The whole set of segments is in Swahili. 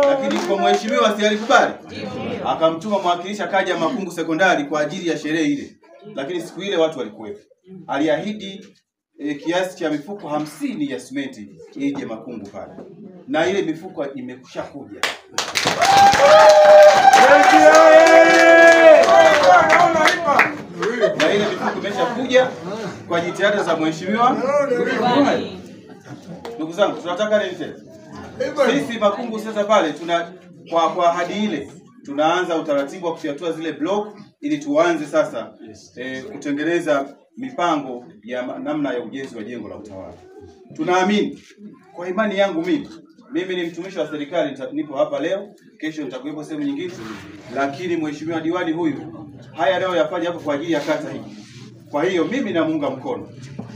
Lakini kwa mheshimiwa si alikubali? Akamtuma mwakilishi akaja Makungu sekondari kwa ajili ya sherehe ile. Lakini siku ile watu walikuwepo. Aliahidi kiasi cha mifuko 50 ya simenti ije Makungu pale. Na ile mifuko imekusha kuja. Na ile mifuko imeshakuja kwa jitihada za mheshimiwa. Ndugu zangu, tunataka nini tena? Sisi Makungu sasa pale tuna kwa ahadi ile tunaanza utaratibu wa kufyatua zile block ili tuanze sasa kutengeneza mipango ya namna ya ujenzi wa jengo la utawala. Tunaamini kwa imani yangu mimi ni mtumishi wa serikali, nipo hapa leo, kesho nitakuwepo sehemu nyingine, lakini mheshimiwa diwani huyu haya leo yafanya hapo kwa ajili ya kata hii. Kwa hiyo mimi namuunga mkono.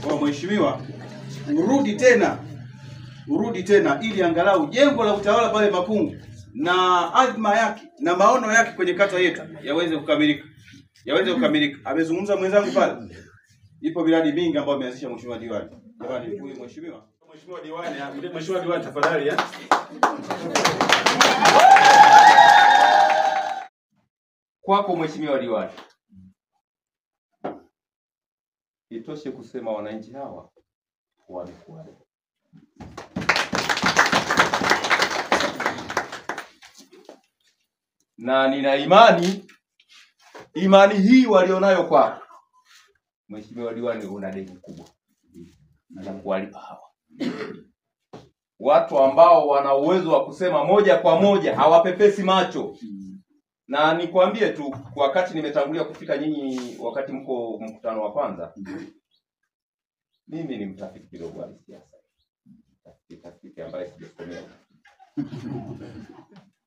Kwa mheshimiwa urudi tena ili angalau jengo la utawala pale Makungu na azma yake na maono yake kwenye kata yetu yaweze kukamilika. Amezungumza mwenzangu pale. Ipo miradi mingi ambayo ameanzisha mheshimiwa diwani. Diwani huyu mheshimiwa diwani tafadhali Kwako mheshimiwa diwani. Itoshe kusema wananchi hawa wamekuwa. Na nina imani hii walionayo kwako mheshimiwa diwani, una deni kubwa na kuwalipa hawa watu ambao wana uwezo wa kusema moja kwa moja, hawapepesi macho. Na nikwambie tu, wakati nimetangulia kufika nyinyi, wakati mko mkutano wa kwanza, mimi ni mtafiti kidogo wa siasa, mtafiti ambaye sijasomea.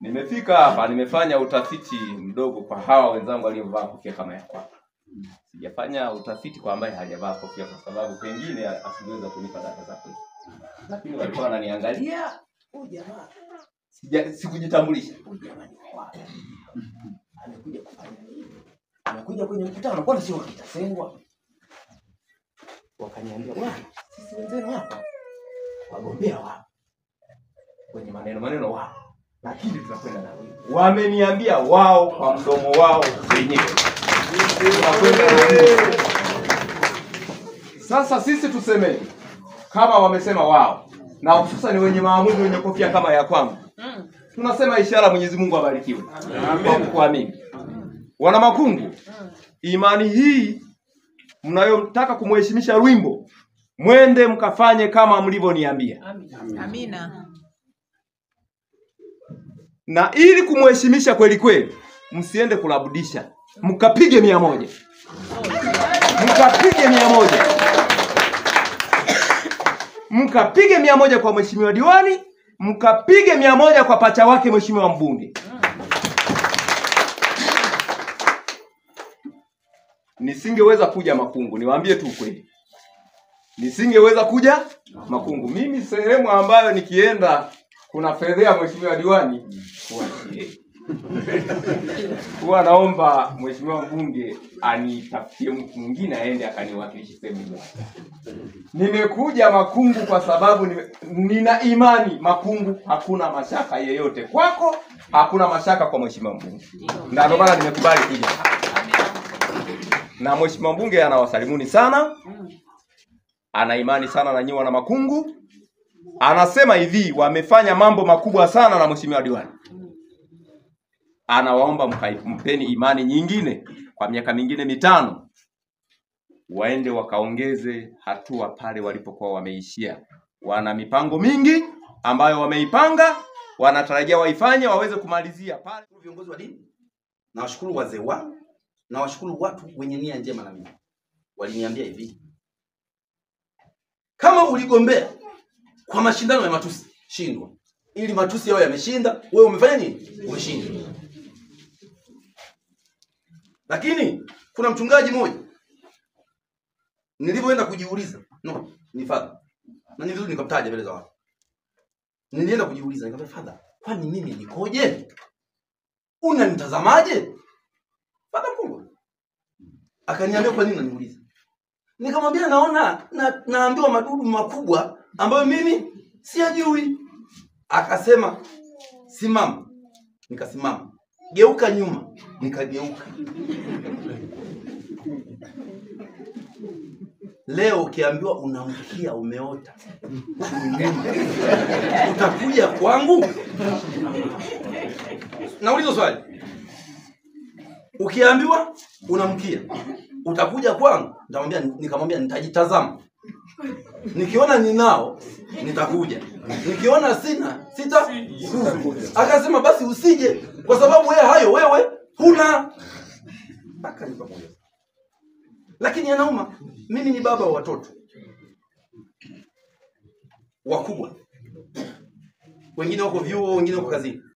Nimefika hapa, nimefanya utafiti mdogo kwa hawa wenzangu waliovaa kofia kama ya kwako. Sijafanya utafiti kwa ambaye hajavaa kofia kwa sababu pengine asingeweza kunipa data zake. Lakini walikuwa wananiangalia, huyu jamaa sikujitambulisha. Huyu jamaa ni wapi? Amekuja kufanya nini? Amekuja kwenye mkutano, kwa sio kitasengwa. Wakaniambia, "Bwana, sisi wenzenu hapa wagombea wapo. Kwenye maneno wao. Lakini tunakwenda na wewe." Wameniambia wao kwa mdomo wao wenyewe. Sasa sisi tuseme kama wamesema wao, na hususan wenye maamuzi wenye kofia kama ya kwangu, tunasema ishara Mwenyezi Mungu abarikiwe. Amen. Kwa mimi wana Makungu, imani hii mnayotaka kumheshimisha Rwimbo, mwende mkafanye kama mlivyoniambia. Amina. Na ili kumheshimisha kweli kweli, msiende kulabudisha. Mkapige 100. Mkapige 100. Mkapige 100 kwa mheshimiwa diwani, mkapige 100 kwa pacha wake mheshimiwa mbunge. Nisingeweza kuja Makungu, niwaambie tu kweli. Nisingeweza kuja Makungu. Mimi sehemu ambayo nikienda kuna fedha mheshimiwa diwani, huwa naomba mheshimiwa mbunge anitafutie mtu mwingine aende akaniwakilishe sehemu hiyo. Nimekuja Makungu kwa sababu nina imani Makungu hakuna mashaka yeyote kwako, hakuna mashaka kwa mheshimiwa mbunge. Na ndio maana nimekubali kuja. Na mheshimiwa mbunge anawasalimuni sana. Ana imani sana na nyinyi wana Makungu. Anasema hivi, wamefanya mambo makubwa sana na mheshimiwa diwani. Anawaomba mpeni imani nyingine kwa miaka mingine 5. Waende wakaongeze hatua pale walipokuwa wameishia. Wana mipango mingi ambayo wameipanga, wanatarajia waifanye waweze kumalizia pale. Viongozi wa dini, na washukuru wazee wangu, na washukuru watu wenye nia njema na mimi. Waliniambia hivi, kama uligombea kwa mashindano ya matusi, shindwa. Ili matusi yao yameshinda, wewe umefanya nini? Umeshinda. Lakini kuna mchungaji mmoja Nilipoenda kujiuliza, no, ni father. Na ni vizuri nikamtaja mbele za watu. Nilienda kujiuliza, nikamwambia father, kwani mimi nikoje? Unanitazamaje? Father mkubwa. Akaniambia kwa nini unaniuliza? Nikamwambia naambiwa madudu makubwa ambayo mimi siyajui. Akasema simama. Nikasimama. Geuka nyuma. Nikageuka. Leo ukiambiwa unamkia umeota, utakuja kwangu? Nauliza swali. Ukiambiwa unamkia utakuja kwangu? Nikamwambia nitajitazama. Nikiona ninao nitakuja. Nikiona sina sita. Akasema basi usije kwa sababu wewe huna. Akanipa moyo. Lakini anauma, mimi ni baba wa watoto wakubwa. Wengine wako vyuo, wengine wako kazini.